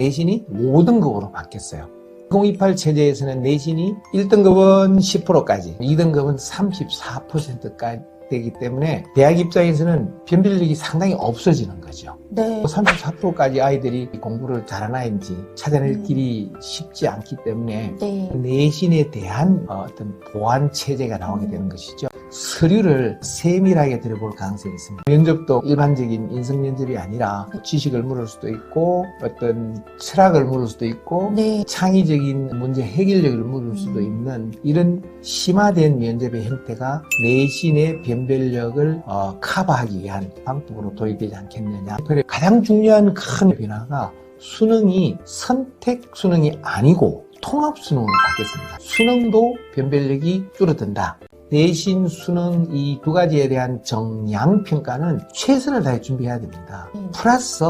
내신이 5등급으로 바뀌었어요. 2028 체제에서는 내신이 1등급은 10%까지, 2등급은 34%까지 되기 때문에 대학 입장에서는 변별력이 상당히 없어지는 거죠. 네. 34%까지 아이들이 공부를 잘하는 아이인지 찾아낼 길이 쉽지 않기 때문에 네. 내신에 대한 어떤 보완 체제가 나오게 되는 것이죠. 서류를 세밀하게 들어볼 가능성이 있습니다. 면접도 일반적인 인성 면접이 아니라 지식을 물을 수도 있고 어떤 철학을 물을 수도 있고 네. 창의적인 문제 해결력을 물을 수도 있는 이런 심화된 면접의 형태가 내신의 변별력을 커버하기 위한 방법으로 도입되지 않겠느냐. 그래 가장 중요한 큰 변화가 수능이 선택 수능이 아니고 통합 수능으로 바뀌었습니다. 수능도 변별력이 줄어든다. 내신, 수능 이 두 가지에 대한 정량평가는 최선을 다해 준비해야 됩니다. 플러스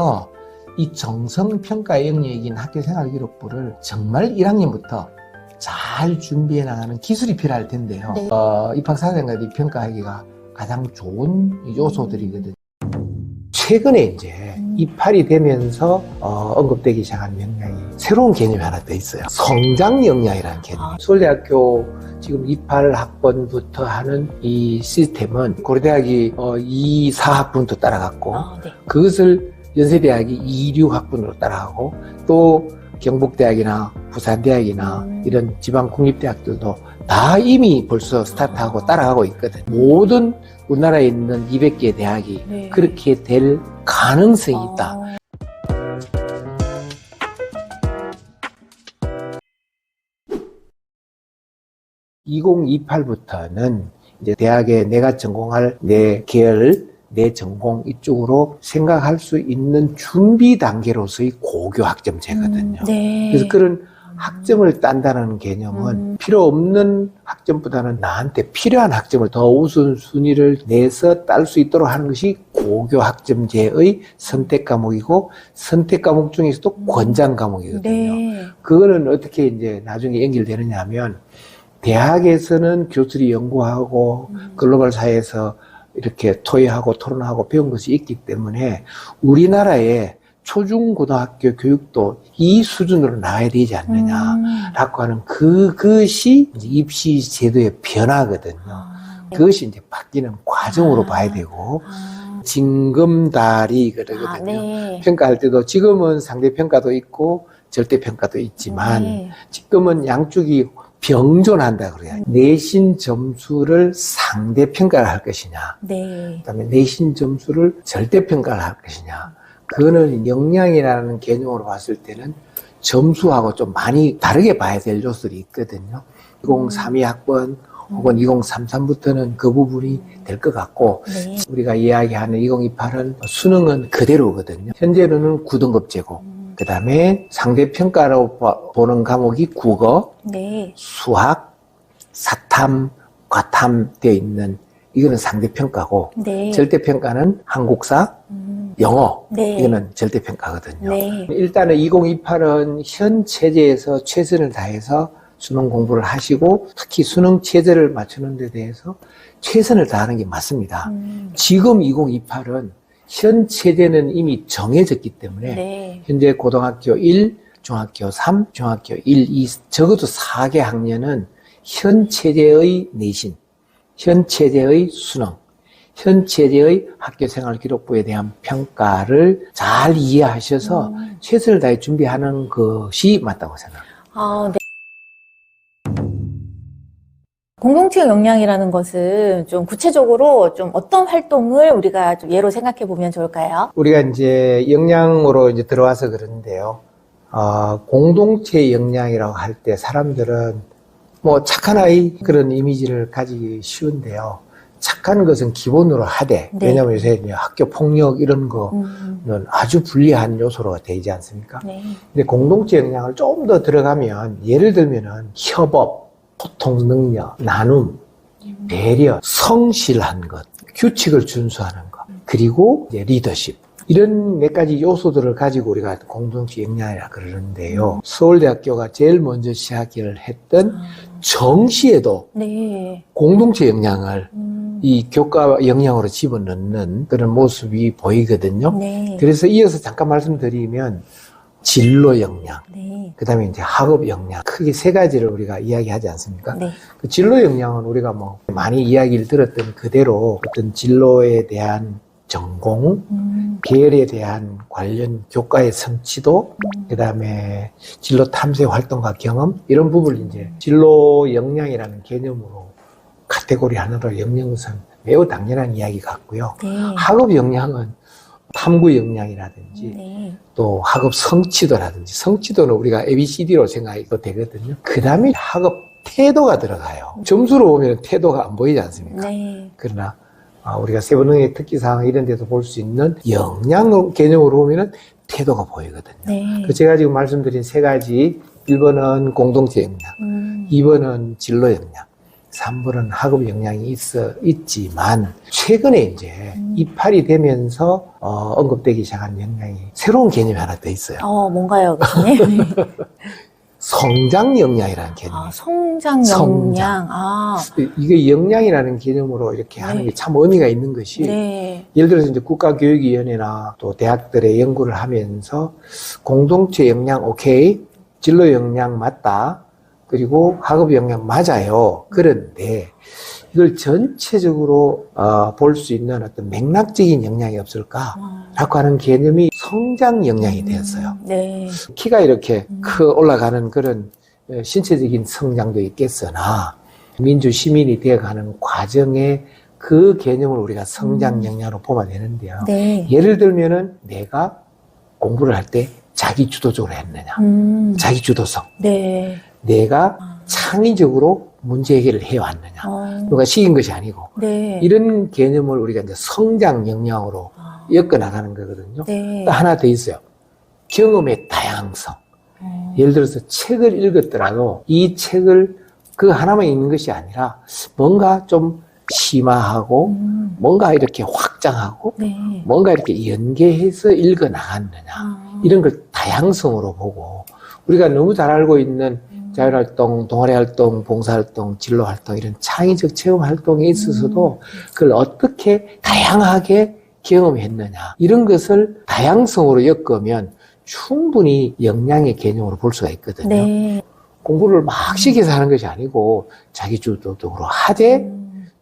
이 정성평가의 영역인 학교생활기록부를 정말 1학년부터 잘 준비해 나가는 기술이 필요할 텐데요. 네. 입학사정관이 평가하기가 가장 좋은 요소들이거든요. 최근에 이제 입학이 되면서 언급되기 시작한 역량이 새로운 개념이 하나 더 있어요. 성장 역량이라는 개념. 서울대학교 지금 28학번부터 하는 이 시스템은 고려대학이 2, 4학번부터 따라갔고 네. 그것을 연세대학이 2, 6학번으로 따라가고 또 경북대학이나 부산대학이나 이런 지방국립대학들도 다 이미 벌써 스타트하고 따라가고 있거든요. 모든 우리나라에 있는 200개 대학이 네. 그렇게 될 가능성이 있다. 2028부터는 이제 대학에 내가 전공할 내 계열, 내 전공 이쪽으로 생각할 수 있는 준비 단계로서의 고교 학점제거든요. 네. 그래서 그런 학점을 딴다는 개념은 필요 없는 학점보다는 나한테 필요한 학점을 더 우선순위를 내서 딸 수 있도록 하는 것이 고교 학점제의 선택 과목이고 선택 과목 중에서도 권장 과목이거든요. 네. 그거는 어떻게 이제 나중에 연결되느냐 하면 대학에서는 교수들이 연구하고 글로벌 사회에서 이렇게 토의하고 토론하고 배운 것이 있기 때문에 우리나라의 초중고등학교 교육도 이 수준으로 나와야 되지 않느냐라고 하는 그것이 이제 입시 제도의 변화거든요. 그것이 이제 바뀌는 과정으로 봐야 되고 징검다리 그러거든요. 네. 평가할 때도 지금은 상대평가도 있고 절대평가도 있지만 네. 지금은 양쪽이 병존한다 그래요. 내신 점수를 상대평가를 할 것이냐, 네. 그다음에 내신 점수를 절대평가를 할 것이냐. 그거는 역량이라는 개념으로 봤을 때는 점수하고 좀 많이 다르게 봐야 될 요소들이 있거든요. 2032학번 혹은 2033부터는 그 부분이 될 것 같고 네. 우리가 이야기하는 2028은 수능은 그대로거든요. 현재로는 9등급제고 그 다음에 상대평가로 보는 과목이 국어, 네. 수학, 사탐, 과탐 되어 있는 이거는 상대평가고 네. 절대평가는 한국사, 영어 네. 이거는 절대평가거든요. 네. 일단은 2028은 현 체제에서 최선을 다해서 수능 공부를 하시고 특히 수능 체제를 맞추는 데 대해서 최선을 다하는 게 맞습니다. 지금 2028은 현 체제는 이미 정해졌기 때문에 네. 현재 고등학교 1, 중학교 3, 중학교 1, 2 적어도 4개 학년은 현 체제의 내신, 현 체제의 수능, 현 체제의 학교생활기록부에 대한 평가를 잘 이해하셔서 최선을 다해 준비하는 것이 맞다고 생각합니다. 네. 공동체 역량이라는 것은 좀 구체적으로 좀 어떤 활동을 우리가 좀 예로 생각해 보면 좋을까요? 우리가 이제 역량으로 이제 들어와서 그러는데요. 공동체 역량이라고 할 때 사람들은 뭐 착한 아이 그런 이미지를 가지기 쉬운데요. 착한 것은 기본으로 하되, 네. 왜냐하면 요새 이제 학교 폭력 이런 거는 아주 불리한 요소로 되지 않습니까? 네. 근데 공동체 역량을 좀 더 들어가면 예를 들면은 협업, 소통 능력, 나눔, 배려, 성실한 것, 규칙을 준수하는 것, 그리고 이제 리더십. 이런 몇 가지 요소들을 가지고 우리가 공동체 역량이라 그러는데요. 서울대학교가 제일 먼저 시작을 했던 정시에도 네. 공동체 역량을 이 교과 역량으로 집어넣는 그런 모습이 보이거든요. 네. 그래서 이어서 잠깐 말씀드리면 진로 역량, 네. 그 다음에 이제 학업 역량, 크게 세 가지를 우리가 이야기하지 않습니까? 네. 그 진로 역량은 우리가 뭐 많이 이야기를 들었던 그대로 어떤 진로에 대한 전공, 계열에 대한 관련 교과의 성취도, 그 다음에 진로 탐색 활동과 경험, 이런 부분을 이제 진로 역량이라는 개념으로 카테고리 하나로 엮는 것은 매우 당연한 이야기 같고요. 네. 학업 역량은 탐구 역량이라든지 네. 또 학업 성취도라든지, 성취도는 우리가 ABCD로 생각해도 되거든요. 그 다음에 학업 태도가 들어가요. 점수로 보면 태도가 안 보이지 않습니까? 네. 그러나 우리가 세부능의 특기사항 이런 데서 볼 수 있는 역량 개념으로 보면 태도가 보이거든요. 네. 그 제가 지금 말씀드린 세 가지, 1번은 공동체 역량, 2번은 진로 역량, 3번은 학업 역량이 있지만 최근에 이제 입할이 되면서 언급되기 시작한 역량이 새로운 개념이 하나 더 있어요. 뭔가요, 교수님? 성장 역량이라는 개념이 성장 성장. 역량. 이게 역량이라는 개념으로 이렇게 하는 게 참 의미가 있는 것이 네. 예를 들어서 이제 국가교육위원회나 또 대학들의 연구를 하면서 공동체 역량 오케이, 진로 역량 맞다, 그리고 학업 역량 맞아요. 그런데 이걸 전체적으로 볼 수 있는 어떤 맥락적인 역량이 없을까? 라고 하는 개념이 성장 역량이 되었어요. 네. 키가 이렇게 올라가는 그런 신체적인 성장도 있겠으나 민주 시민이 되어가는 과정에 그 개념을 우리가 성장 역량으로 보면 되는데요. 네. 예를 들면은 내가 공부를 할 때 자기 주도적으로 했느냐, 자기 주도성. 네. 내가 창의적으로 문제 해결을 해왔느냐, 누가 시킨 것이 아니고 네. 이런 개념을 우리가 이제 성장 역량으로 엮어 나가는 거거든요. 네. 또 하나 더 있어요. 경험의 다양성. 예를 들어서 책을 읽었더라도 이 책을 그 하나만 읽는 것이 아니라 뭔가 좀 심화하고 뭔가 이렇게 확장하고 네. 뭔가 이렇게 연계해서 읽어 나갔느냐, 이런 걸 다양성으로 보고, 우리가 너무 잘 알고 있는 자율활동, 동아리활동, 봉사활동, 진로활동 이런 창의적 체험활동에 있어서도 그걸 어떻게 다양하게 경험했느냐, 이런 것을 다양성으로 엮으면 충분히 역량의 개념으로 볼 수가 있거든요. 네. 공부를 막 시켜서 하는 것이 아니고 자기주도적으로 하되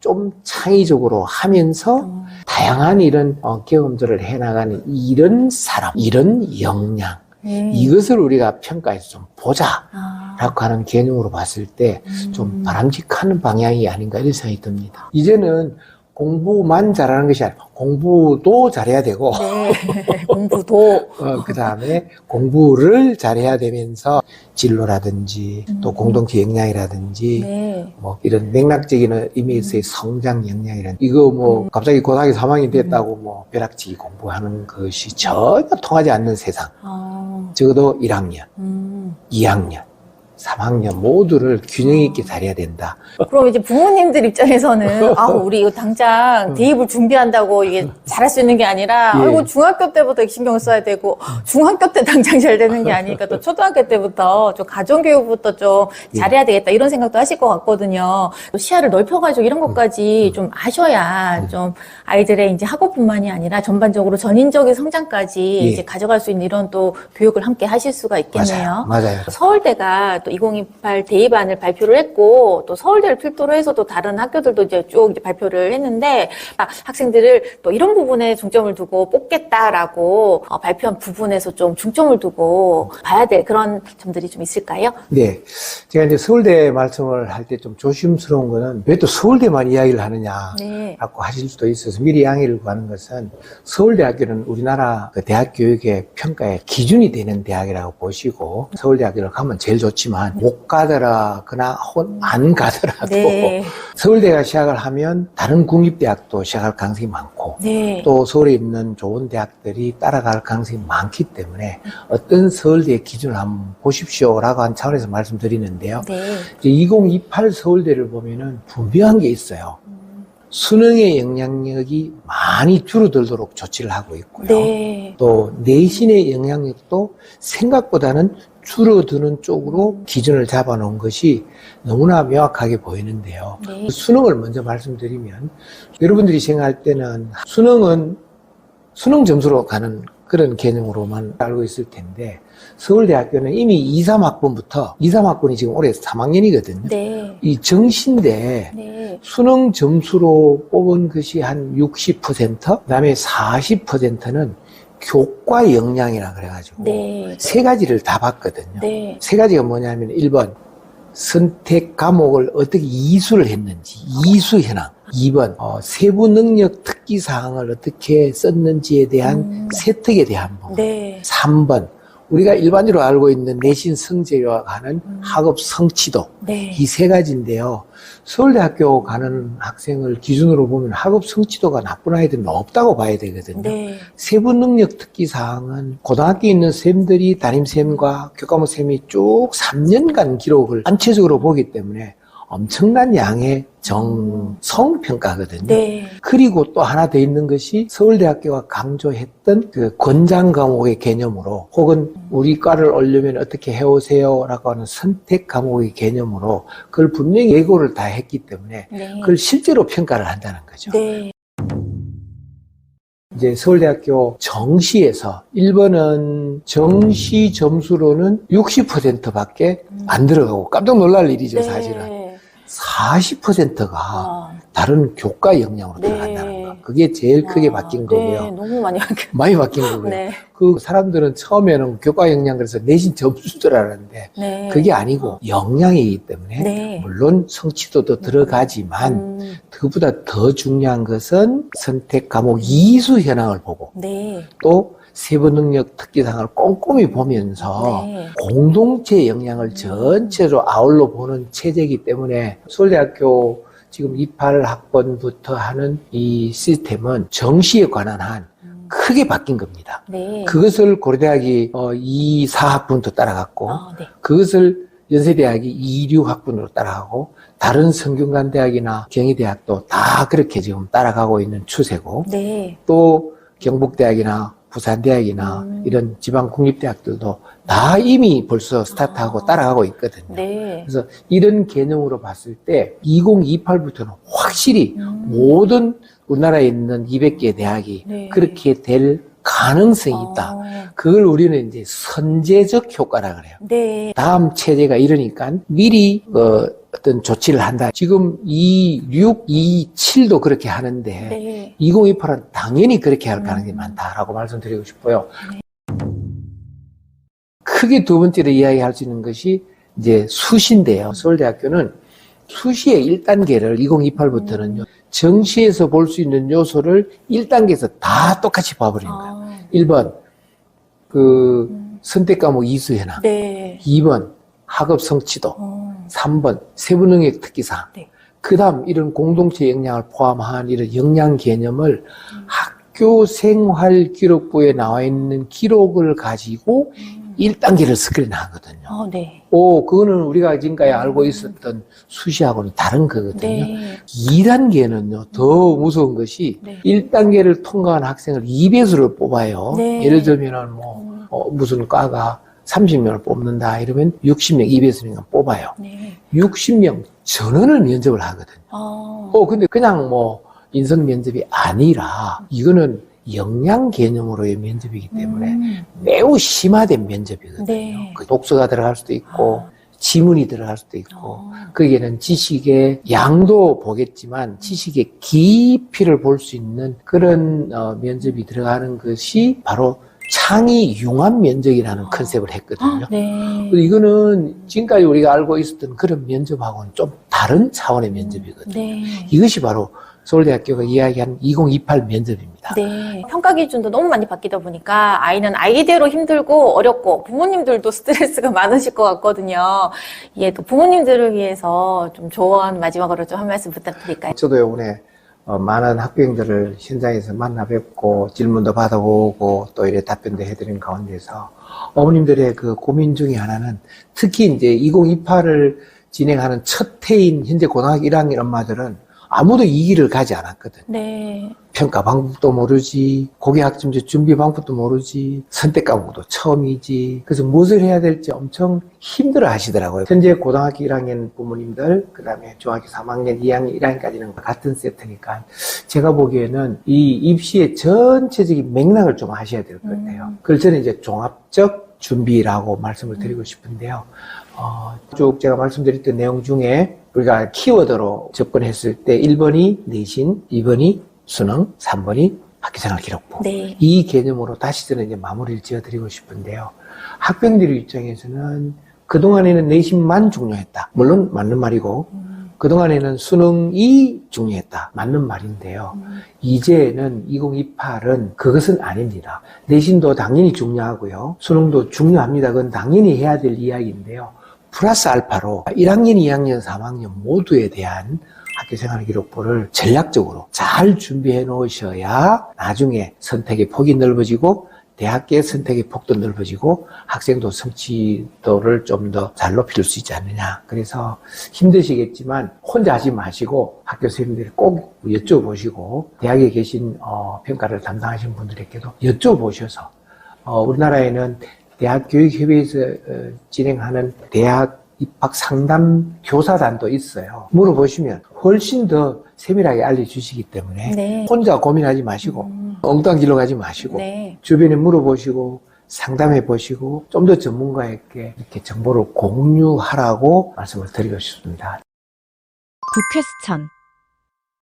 좀 창의적으로 하면서 다양한 이런 경험들을 해나가는 이런 사람, 이런 역량, 네. 이것을 우리가 평가해서 좀 보자 라고 하는 개념으로 봤을 때 좀 바람직한 방향이 아닌가 이런 생각이 듭니다. 이제는 공부만 잘하는 것이 아니라 공부도 잘해야 되고 네. 공부도. 그 다음에 공부를 잘해야 되면서 진로라든지 또 공동체 역량이라든지 네. 뭐 이런 맥락적인 의미에서의 성장 역량이라는, 이거 뭐 갑자기 고등학교 3학년이 됐다고 뭐 벼락치기 공부하는 것이 전혀 통하지 않는 세상. 적어도 1학년, 2학년, 3학년 모두를 균형 있게 잘해야 된다. 그럼 이제 부모님들 입장에서는 우리 이거 당장 대입을 준비한다고 이게 잘할 수 있는 게 아니라 예. 아이고 중학교 때부터 신경을 써야 되고 중학교 때 당장 잘 되는 게 아니니까 또 초등학교 때부터 좀 가정교육부터 좀 잘해야 되겠다 이런 생각도 하실 것 같거든요. 또 시야를 넓혀가지고 이런 것까지 좀 아셔야 좀 아이들의 이제 학업뿐만이 아니라 전반적으로 전인적인 성장까지 예. 이제 가져갈 수 있는 이런 또 교육을 함께 하실 수가 있겠네요. 맞아요. 서울대가 또 2028 대입안을 발표를 했고 또 서울대를 필두로 해서 또 다른 학교들도 이제 쭉 이제 발표를 했는데 학생들을 또 이런 부분에 중점을 두고 뽑겠다라고 발표한 부분에서 좀 중점을 두고 봐야 될 그런 점들이 좀 있을까요? 네. 제가 이제 서울대 말씀을 할 때 좀 조심스러운 거는 왜 또 서울대만 이야기를 하느냐 네. 라고 하실 수도 있어서 미리 양해를 구하는 것은, 서울대학교는 우리나라 그 대학 교육의 평가의 기준이 되는 대학이라고 보시고, 서울대학교를 가면 제일 좋지만 못 가더라거나 혹은 안 가더라도 네. 서울대가 시작을 하면 다른 국립대학도 시작할 가능성이 많고 네. 또 서울에 있는 좋은 대학들이 따라갈 가능성이 많기 때문에 어떤 서울대의 기준을 한번 보십시오라고 한 차원에서 말씀드리는데요. 네. 이제 2028 서울대를 보면은 분명한 게 있어요. 수능의 영향력이 많이 줄어들도록 조치를 하고 있고요. 네. 또 내신의 영향력도 생각보다는 줄어드는 쪽으로 기준을 잡아놓은 것이 너무나 명확하게 보이는데요. 네. 수능을 먼저 말씀드리면, 여러분들이 생각할 때는 수능은 수능 점수로 가는 그런 개념으로만 알고 있을 텐데 서울대학교는 이미 2, 3학번부터 2, 3학번이 지금 올해 3학년이거든요. 네. 이 정시인데 네. 수능 점수로 뽑은 것이 한 60%, 그다음에 40%는 교과 역량이라 그래가지고 네. 세 가지를 다 봤거든요. 네. 세 가지가 뭐냐면 1번 선택 과목을 어떻게 이수를 했는지 이수 현황, 2번 세부 능력 특기 사항을 어떻게 썼는지에 대한 세특에 대한 부분, 네. 3번 우리가 일반적으로 알고 있는 내신 성적과 가는 학업 성취도, 네. 이 세 가지인데요. 서울대학교 가는 학생을 기준으로 보면 학업 성취도가 나쁜 아이들은 없다고 봐야 되거든요. 네. 세부 능력 특기 사항은 고등학교에 있는 쌤들이 담임쌤과 교과목 쌤이 쭉 3년간 기록을 단체적으로 보기 때문에 엄청난 양의 정성 평가거든요. 네. 그리고 또 하나 더 있는 것이 서울대학교가 강조했던 그 권장 과목의 개념으로 혹은 우리 과를 오려면 어떻게 해오세요라고 하는 선택 과목의 개념으로 그걸 분명히 예고를 다 했기 때문에 네. 그걸 실제로 평가를 한다는 거죠. 네. 이제 서울대학교 정시에서 1번은 정시 점수로는 60%밖에 안 들어가고 깜짝 놀랄 일이죠, 네. 사실은. 40%가 아, 다른 교과 역량으로 네. 들어간다는 거. 그게 제일 크게 바뀐 네. 거고요. 너무 많이 바뀌었 많이 바뀐 거고요. 네. 그 사람들은 처음에는 교과 역량 그래서 내신 점수인 줄 알았는데 네. 그게 아니고 역량이기 때문에 네. 물론 성취도도 들어가지만 그보다 더 중요한 것은 선택 과목 이수 현황을 보고 네. 또 세부 능력 특기사항을 꼼꼼히 보면서 네. 공동체 역량을 전체로 아울러 보는 체제이기 때문에 서울대학교 지금 28학번부터 하는 이 시스템은 정시에 관한 한 크게 바뀐 겁니다. 네. 그것을 고려대학이 2, 4학번도 따라갔고 아, 네. 그것을 연세대학이 2, 6학번으로 따라가고 다른 성균관대학이나 경희대학도 다 그렇게 지금 따라가고 있는 추세고 네. 또 경북대학이나 부산대학이나 이런 지방 국립대학들도 다 이미 벌써 스타트하고 따라가고 있거든요. 네. 그래서 이런 개념으로 봤을 때 2028부터는 확실히 모든 우리나라에 있는 200개 대학이 네. 그렇게 될 가능성이 있다. 그걸 우리는 이제 선제적 효과라 그래요. 네. 다음 체제가 이러니까 미리 어떤 조치를 한다. 지금 26, 27도 그렇게 하는데 네. 2028은 당연히 그렇게 할 가능성이 많다라고 말씀드리고 싶고요. 크게 두 번째로 이야기할 수 있는 것이 이제 수시인데요. 서울대학교는 수시의 1단계를 2028부터는요. 정시에서 볼 수 있는 요소를 1단계에서 다 똑같이 봐버리는 거예요. 아, 1번 그 선택 과목 이수 현황, 네. 2번 학업 성취도, 3번 세부 능력 특기사항. 네. 그다음 이런 공동체 역량을 포함한 이런 역량 개념을 학교 생활 기록부에 나와 있는 기록을 가지고 1단계를 스크린 하거든요. 아, 네. 그거는 우리가 지금까지 알고 있었던 수시하고는 다른 거거든요. 네. 2단계는요, 더 무서운 것이 네. 1단계를 통과한 학생을 2배수를 뽑아요. 네. 예를 들면은 무슨 과가 30명을 뽑는다 이러면 60명, 2배수니까 뽑아요. 네. 60명 전원을 면접을 하거든요. 아, 근데 그냥 인성 면접이 아니라 이거는 역량 개념으로의 면접이기 때문에 매우 심화된 면접이거든요. 네. 그 독서가 들어갈 수도 있고 지문이 들어갈 수도 있고 아. 거기에는 지식의 양도 보겠지만 지식의 깊이를 볼 수 있는 그런 면접이 들어가는 것이 바로 창의 융합 면접이라는 컨셉을 했거든요. 네. 이거는 지금까지 우리가 알고 있었던 그런 면접하고는 좀 다른 차원의 면접이거든요. 네. 이것이 바로 서울대학교가 이야기하는 2028 면접입니다. 네. 평가 기준도 너무 많이 바뀌다 보니까 아이는 아이대로 힘들고 어렵고 부모님들도 스트레스가 많으실 것 같거든요. 예, 또 부모님들을 위해서 좀 조언 마지막으로 좀 한 말씀 부탁드릴까요? 저도 이번에 많은 학부형들을 현장에서 만나 뵙고 질문도 받아보고 또 이래 답변도 해드린 가운데서 어머님들의 그 고민 중에 하나는 특히 이제 2028을 진행하는 첫 해인 현재 고등학교 1학년 엄마들은 아무도 이 길을 가지 않았거든. 네. 평가 방법도 모르지, 고객학점제 준비 방법도 모르지, 선택 과목도 처음이지. 그래서 무엇을 해야 될지 엄청 힘들어 하시더라고요. 현재 고등학교 1학년 부모님들, 그 다음에 중학교 3학년, 2학년, 1학년까지는 같은 세트니까 제가 보기에는 이 입시의 전체적인 맥락을 좀 하셔야 될 것 같아요. 그걸 저는 이제 종합적 준비라고 말씀을 드리고 싶은데요. 쭉 제가 말씀드렸던 내용 중에 우리가 키워드로 접근했을 때 1번이 내신, 2번이 수능, 3번이 학교생활 기록부. 네. 이 개념으로 다시 저는 이제 마무리를 지어드리고 싶은데요. 학생들 입장에서는 그동안에는 내신만 중요했다. 물론 맞는 말이고, 그동안에는 수능이 중요했다. 맞는 말인데요. 이제는 2028은 그것은 아닙니다. 내신도 당연히 중요하고요. 수능도 중요합니다. 그건 당연히 해야 될 이야기인데요. 플러스 알파로 1학년, 2학년, 3학년 모두에 대한 학교생활 기록부를 전략적으로 잘 준비해 놓으셔야 나중에 선택의 폭이 넓어지고 대학의 선택의 폭도 넓어지고 학생도 성취도를 좀 더 잘 높일 수 있지 않느냐. 그래서 힘드시겠지만 혼자 하지 마시고 학교 선생님들이 꼭 여쭤보시고 대학에 계신 평가를 담당하시는 분들에게도 여쭤보셔서 우리나라에는 대학교육협의회에서 진행하는 대학 입학 상담 교사단도 있어요. 물어보시면 훨씬 더 세밀하게 알려주시기 때문에 네. 혼자 고민하지 마시고 엉뚱한 길로 가지 마시고 네. 주변에 물어보시고 상담해 보시고 좀 더 전문가에게 이렇게 정보를 공유하라고 말씀을 드리고 싶습니다. 국회수천